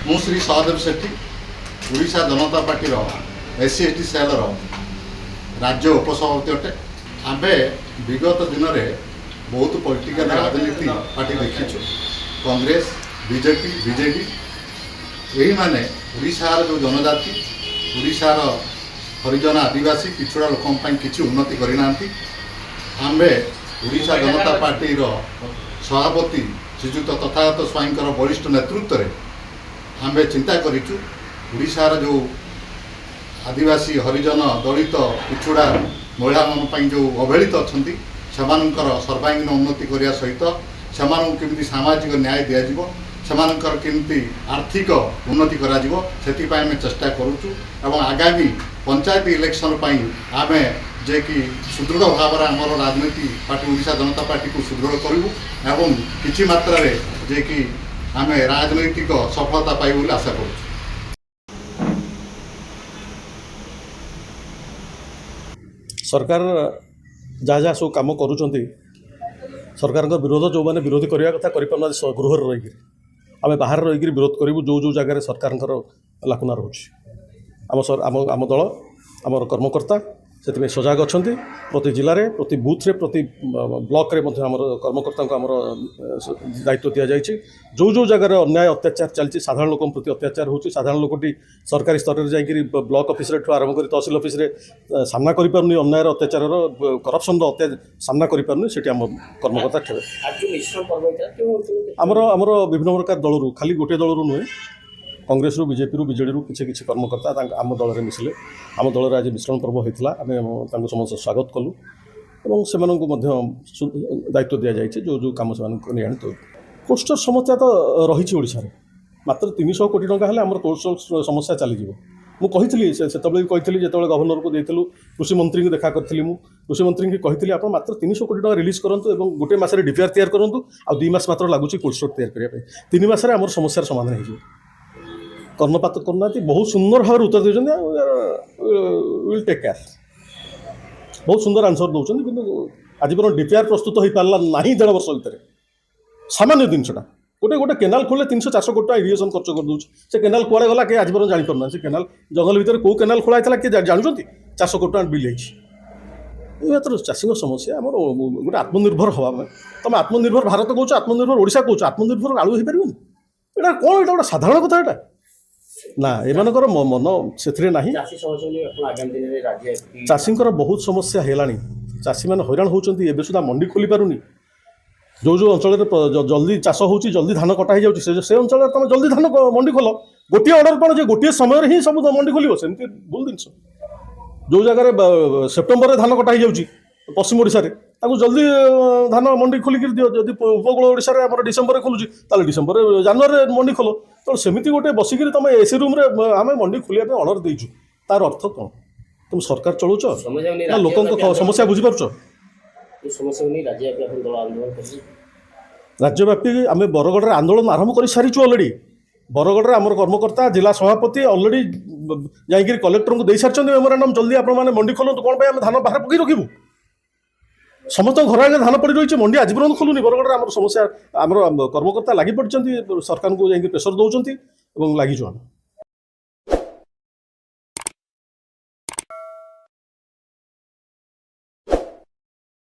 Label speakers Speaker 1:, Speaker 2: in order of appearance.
Speaker 1: ମୁଁ ଶ୍ରୀ ସହଦେବ ସେଠୀ ଓଡ଼ିଶା ଜନତା ପାର୍ଟିର SC/ST ସେଲ୍ର राज्य उपसभापति अटे। आम विगत दिन में बहुत पॉलिटिकल राजनीति पार्टी देखीचु कांग्रेस बीजेपी बीजेडी यही माने ओडिशार जो जनजाति ओडिशार हरिजन आदिवासी पिछड़ा लोकों किसी उन्नति करना आम ओडिशा जनता पार्टी सभापति श्रीजुक्त तथागत स्वाईंकर वरिष्ठ नेतृत्व में आम चिंता करूँ ओडिशार जो आदिवासी हरिजन दलित पिछड़ा महिला जो अवहेलित अच्छा सर्वांगीन उन्नति करने सहित से सामाजिक न्याय दिज्व सेमानकर केमती आर्थिक उन्नति करा आम चेष्टा करूँ आगामी पंचायत इलेक्शन आम जे कि सुदृढ़ भाव आमर राजनीति पार्टी ओडिशा जनता पार्टी को सुदृढ़ करूँ एवं किछि मात्रा रे जे कि आम राजनैतिक सफलता पाइबु बोली आशा करूँ।
Speaker 2: सरकार जहाँ जहाँ सब कम करुँच सरकार विरोध जो मैंने विरोधी करने कथा करना गृह रही आम बाहर रही विरोध करूँ जो जो जगार सरकार लाकुना रोच आम दल आम कर्मकर्ता से सजग अच्छा प्रति जिले में प्रति बूथ्रे प्रति ब्लॉक रे आमर कर्मकर्ता को आमर दायित्व दि जाए जो जो जगार अन्याय अत्याचार चलती साधारण लोक प्रति अत्याचार होची साधारण लोकटी सरकारी स्तर में जाकि ब्लॉक ऑफिस आरंभ कर तहसिल ऑफिस सामना करें अन्याय अत्याचार करप्शन सामना करें से कर्मकर्ता ठेबे आमर आमर विभिन्न प्रकार दलू खाली गोटे दलू नुहे कांग्रेस रु बीजेपी रु बीजेडी रु किसी किसी कर्मकर्ता आम दल में मिसिले आम दल आज मिश्रण पर्व होता आम समस्त स्वागत कलु और से दायित्व दि जाए जो जो कम से कोस्टर समस्या तो रही ओडिशा रे मात्र 300 कोटी टंका हेले आमर कोस्टर समस्या चलीज मुझे कही जो गवर्नर को देलु कृषि मंत्री को देखा करी कृषि मंत्री को कही आप मात्र 300 कोटी टका रिलीज करूँ और गोटे मसरे डीपीआर तैयार करूँ आ 2 मास मात्र लगुच कोल्ड स्टोर तैयार करने 3 मास आम समस्यार समाधान हो कर्णपात करना बहुत सुंदर भाव उत्तर देते विल टेक केयर बहुत सुंदर आंसर दौरान कि आज पर डीपीआर प्रस्तुत हो पारा ना 1.5 वर्ष भितर सामान्य जिनसा गोटे गोटे केनाल खोले 300-400 कोटी इरिगेशन खर्च कर दूसरे से केनाल कुआड़े गला कि आज पर जापना से केनाल जंगल भितर कौ केनाल खोला किए जानते 400 कोटी बिल ये चाषी समस्या आम गोटे आत्मनिर्भर हवा तुम आत्मनिर्भर भारत कौच आत्मनिर्भर ओडिशा कौच आत्मनिर्भर आलू हो पार यहाँ कौन यहाँ गोटे साधारण कथा यहाँ ना एमानकर मन से ना चाषी बहुत समस्या है चाषी मैंने हैरान होती एवं सुधा मंडी खोली पारुनी जो जो अंचल जल्दी चाष हो जल्दी धान कटा हो जाए से अंचल तुम जल्दी धान मंडी खोल गोटे ऑर्डर कौन जो गोटे समय ही सब मंडी खोल सेमती भूल जिन जो जगह सेप्टेम्बर धान कटा हो पश्चिम ओडिशा रे जल्दी धान मंडी खोलिक दियो जदि उपकूल ओडिशा रे आम डिसेम्बर खोलुची ताले डिसेम्बर जनवरी मंडी खोल तो सेमती गोटे बसिक तुम एसी रूम आम मंडी खोलिया ऑर्डर देचु तार अर्थ कौन तुम सरकार चलुच ना लोक समस्या बुझीपार राज्यव्यापी आम बरगढ़ में आंदोलन आरंभ कर सारीचु अलरेडी बरगढ़ आम कर्मकर्ता जिला सभापति अलरेडी जाकि कलेक्टर को दे सारी मेमोरांडम जल्दी आप मंडी खोलते कौन आम धान बाहर पकई रखू समस्त घर आगे धान पड़ रही मंडी आज पर्यटन खोलुनी बरगढ़ आम समस्या आम कर्मकर्ता लगी पड़ते सरकार को जाकि प्रेसर दौरान लगिचु आम